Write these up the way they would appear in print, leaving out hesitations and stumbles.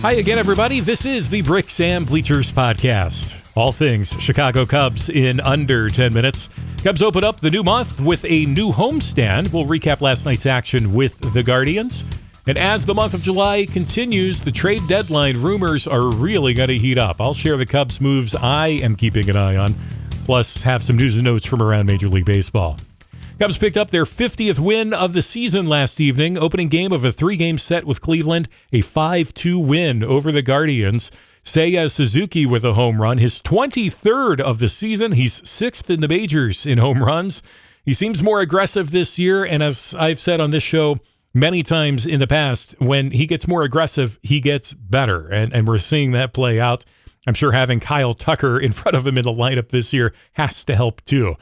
Hi again, everybody. This is the Bricks and Bleachers podcast. All things Chicago Cubs in under 10 minutes. Cubs open up the new month with a new homestand. We'll recap last night's action with the Guardians. And as the month of July continues, the trade deadline rumors are really going to heat up. I'll share the Cubs moves I am keeping an eye on, plus have some news and notes from around Major League Baseball. Cubs picked up their 50th win of the season last evening, opening game of a 3-game set with Cleveland, a 5-2 win over the Guardians. Seiya Suzuki with a home run, his 23rd of the season. He's 6th in the majors in home runs. He seems more aggressive this year, and as I've said on this show many times in the past, when he gets more aggressive, he gets better, and we're seeing that play out. I'm sure having Kyle Tucker in front of him in the lineup this year has to help too.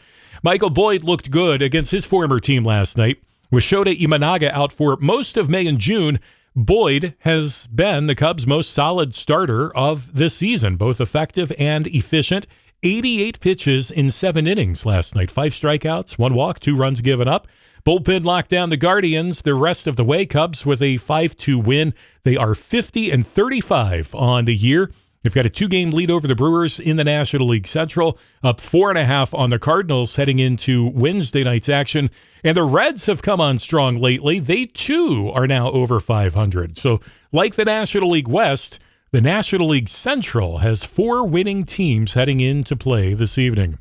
Michael Boyd looked good against his former team last night. With Shota Imanaga out for most of May and June, Boyd has been the Cubs' most solid starter of this season, both effective and efficient. 88 pitches in 7 innings last night. 5 strikeouts, 1 walk, 2 runs given up. Bullpen locked down the Guardians the rest of the way. Cubs with a 5-2 win. They are 50-35 on the year. They've got a 2-game lead over the Brewers in the National League Central, up 4.5 on the Cardinals heading into Wednesday night's action. And the Reds have come on strong lately. They, too, are now over 500. So, like the National League West, the National League Central has 4 winning teams heading into play this evening.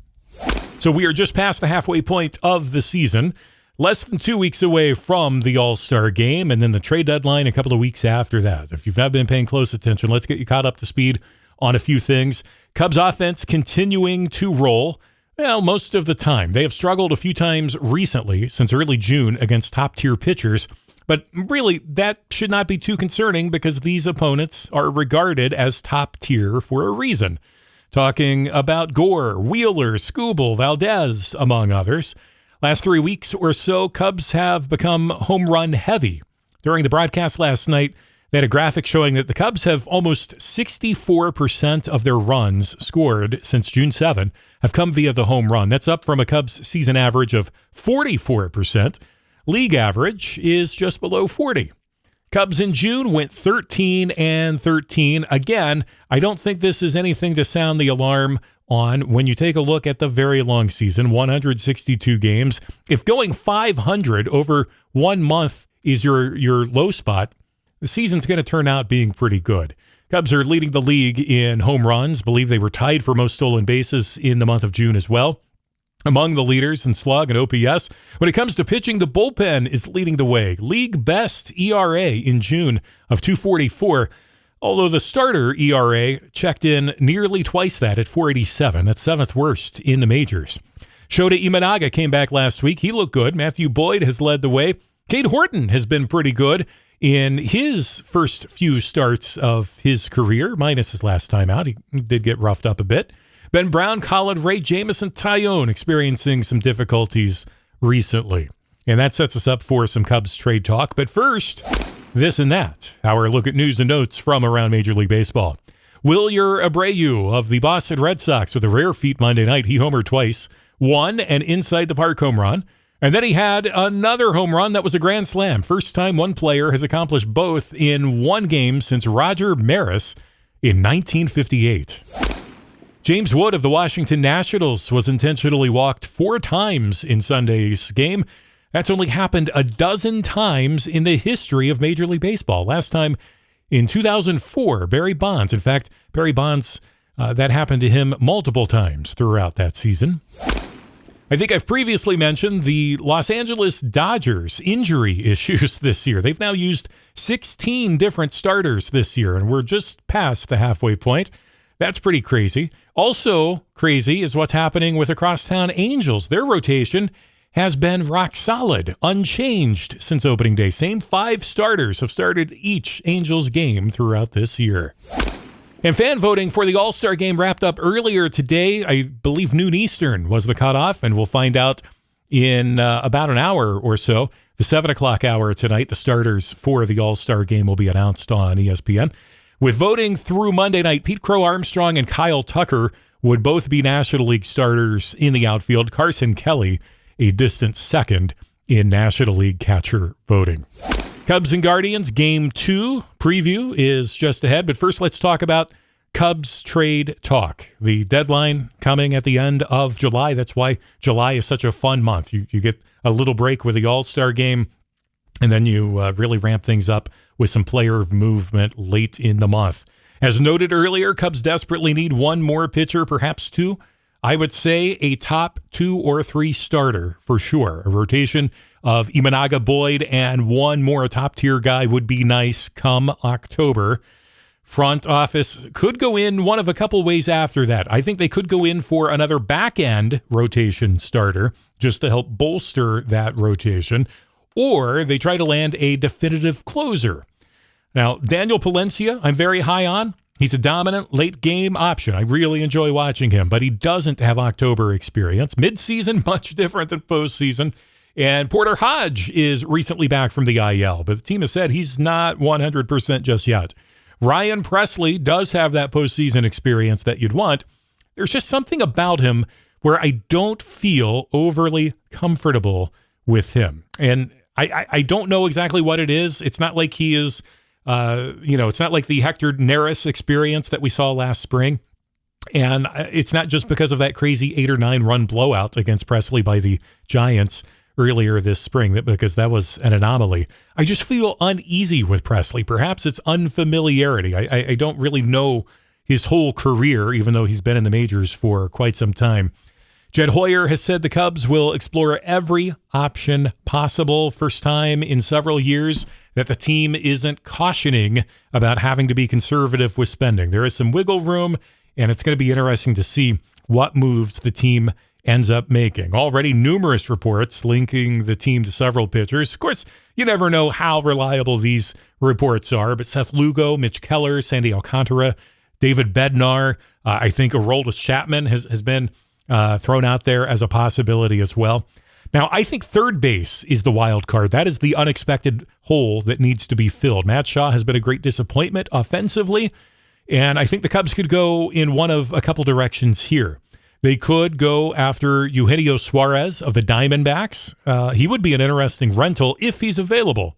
So we are just past the halfway point of the season, less than 2 weeks away from the All-Star game, and then the trade deadline a couple of weeks after that. If you've not been paying close attention, let's get you caught up to speed on a few things. Cubs offense continuing to roll. Well, most of the time. They have struggled a few times recently since early June against top-tier pitchers, but really that should not be too concerning because these opponents are regarded as top-tier for a reason. Talking about Gore, Wheeler, Skubal, Valdez, among others. Last 3 weeks or so, Cubs have become home run heavy. During the broadcast last night, they had a graphic showing that the Cubs have almost 64% of their runs scored since June 7 have come via the home run. That's up from a Cubs season average of 44%. League average is just below 40. Cubs in June went 13-13. Again, I don't think this is anything to sound the alarm on when you take a look at the very long season, 162 games. If going 500 over 1 month is your low spot, the season's going to turn out being pretty good. Cubs are leading the league in home runs. Believe they were tied for most stolen bases in the month of June as well. Among the leaders in slug and OPS. When it comes to pitching, the bullpen is leading the way. League best ERA in June of 2.44. Although the starter ERA checked in nearly twice that at 4.87. That's 7th worst in the majors. Shota Imanaga came back last week. He looked good. Matthew Boyd has led the way. Cade Horton has been pretty good in his first few starts of his career, minus his last time out. He did get roughed up a bit. Ben Brown, Colin Ray, Jameson Taillon experiencing some difficulties recently. And that sets us up for some Cubs trade talk. But first, this and that, our look at news and notes from around Major League Baseball. Wilyer Abreu of the Boston Red Sox with a rare feat Monday night. He homered twice, won an inside-the-park home run, and then he had another home run that was a grand slam. First time one player has accomplished both in one game since Roger Maris in 1958. James Wood of the Washington Nationals was intentionally walked 4 times in Sunday's game. That's only happened a dozen times in the history of Major League Baseball. Last time in 2004, Barry Bonds. In fact, Barry Bonds, that happened to him multiple times throughout that season. I think I've previously mentioned the Los Angeles Dodgers injury issues this year. They've now used 16 different starters this year, and we're just past the halfway point. That's pretty crazy. Also crazy is what's happening with the Crosstown Angels. Their rotation has been rock solid, unchanged since opening day. Same 5 starters have started each Angels game throughout this year. And fan voting for the All-Star game wrapped up earlier today. I believe noon Eastern was the cutoff, and we'll find out in about an hour or so. The 7 o'clock hour tonight, the starters for the All-Star game will be announced on ESPN. With voting through Monday night, Pete Crow Armstrong and Kyle Tucker would both be National League starters in the outfield. Carson Kelly, a distant second in National League catcher voting. Cubs and Guardians Game 2 preview is just ahead, but first let's talk about Cubs trade talk. The deadline coming at the end of July. That's why July is such a fun month. You get a little break with the All-Star game, and then you really ramp things up with some player movement late in the month. As noted earlier, Cubs desperately need one more pitcher, perhaps two. I would say a top 2 or 3 starter for sure. A rotation of Imanaga, Boyd, and one more top-tier guy would be nice come October. Front office could go in one of a couple ways after that. I think they could go in for another back-end rotation starter just to help bolster that rotation, or they try to land a definitive closer. Now, Daniel Palencia, I'm very high on. He's a dominant late-game option. I really enjoy watching him, but he doesn't have October experience. Mid-season, much different than postseason. And Porter Hodge is recently back from the IL, but the team has said he's not 100% just yet. Ryan Presley does have that postseason experience that you'd want. There's just something about him where I don't feel overly comfortable with him. And I don't know exactly what it is. It's not like he is... it's not like the Hector Neris experience that we saw last spring. And it's not just because of that crazy 8 or 9 run blowout against Presley by the Giants earlier this spring, because that was an anomaly. I just feel uneasy with Presley. Perhaps it's unfamiliarity. I don't really know his whole career, even though he's been in the majors for quite some time. Jed Hoyer has said the Cubs will explore every option possible. First time in several years that the team isn't cautioning about having to be conservative with spending. There is some wiggle room, and it's going to be interesting to see what moves the team ends up making. Already numerous reports linking the team to several pitchers. Of course, you never know how reliable these reports are, but Seth Lugo, Mitch Keller, Sandy Alcantara, David Bednar, I think Aroldis Chapman has been thrown out there as a possibility as well. Now, I think third base is the wild card. That is the unexpected hole that needs to be filled. Matt Shaw has been a great disappointment offensively, and I think the Cubs could go in one of a couple directions here. They could go after Eugenio Suarez of the Diamondbacks. He would be an interesting rental if he's available.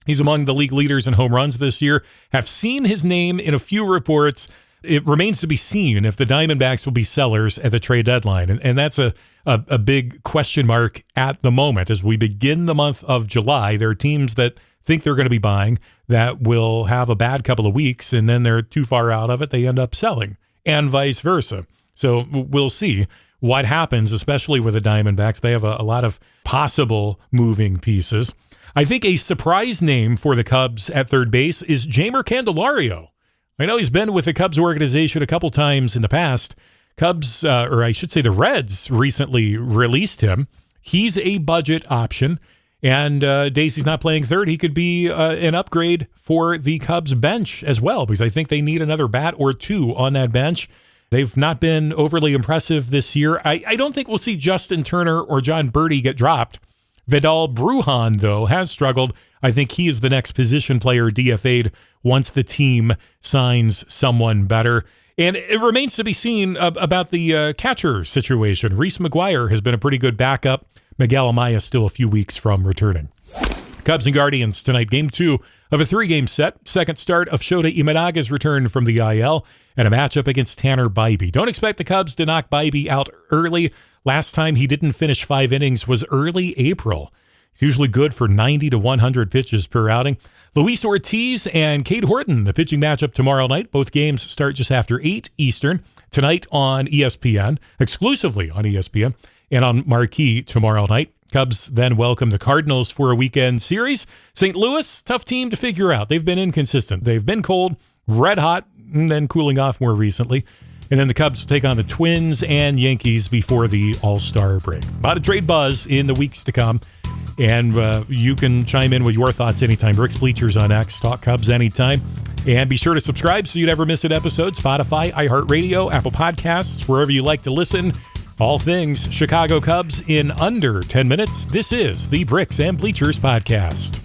He's among the league leaders in home runs this year. Have seen his name in a few reports. It remains to be seen if the Diamondbacks will be sellers at the trade deadline. And that's a big question mark at the moment. As we begin the month of July, there are teams that think they're going to be buying that will have a bad couple of weeks, and then they're too far out of it, they end up selling, and vice versa. So we'll see what happens, especially with the Diamondbacks. They have a lot of possible moving pieces. I think a surprise name for the Cubs at third base is Jeimer Candelario. I know he's been with the Cubs organization a couple times in the past. Cubs, or I should say the Reds, recently released him. He's a budget option, and days he's not playing third, he could be an upgrade for the Cubs bench as well, because I think they need another bat or two on that bench. They've not been overly impressive this year. I don't think we'll see Justin Turner or John Birdie get dropped. Vidal Brujan, though, has struggled. I think he is the next position player DFA'd once the team signs someone better. And it remains to be seen about the catcher situation. Reese McGuire has been a pretty good backup. Miguel Amaya still a few weeks from returning. Cubs and Guardians tonight, Game 2 of a 3-game set. Second start of Shota Imanaga's return from the IL and a matchup against Tanner Bybee. Don't expect the Cubs to knock Bybee out early. Last time he didn't finish 5 innings was early April. He's usually good for 90 to 100 pitches per outing. Luis Ortiz and Cade Horton, the pitching matchup tomorrow night. Both games start just after 8 Eastern. Tonight on ESPN, exclusively on ESPN, and on Marquee tomorrow night. Cubs then welcome the Cardinals for a weekend series. St. Louis, tough team to figure out. They've been inconsistent. They've been cold, red hot, and then cooling off more recently. And then the Cubs take on the Twins and Yankees before the All-Star break. A lot of trade buzz in the weeks to come. And you can chime in with your thoughts anytime. Rick's Bleachers on X. Talk Cubs anytime. And be sure to subscribe so you never miss an episode. Spotify, iHeartRadio, Apple Podcasts, wherever you like to listen. All things Chicago Cubs in under 10 minutes. This is the Bricks and Bleachers Podcast.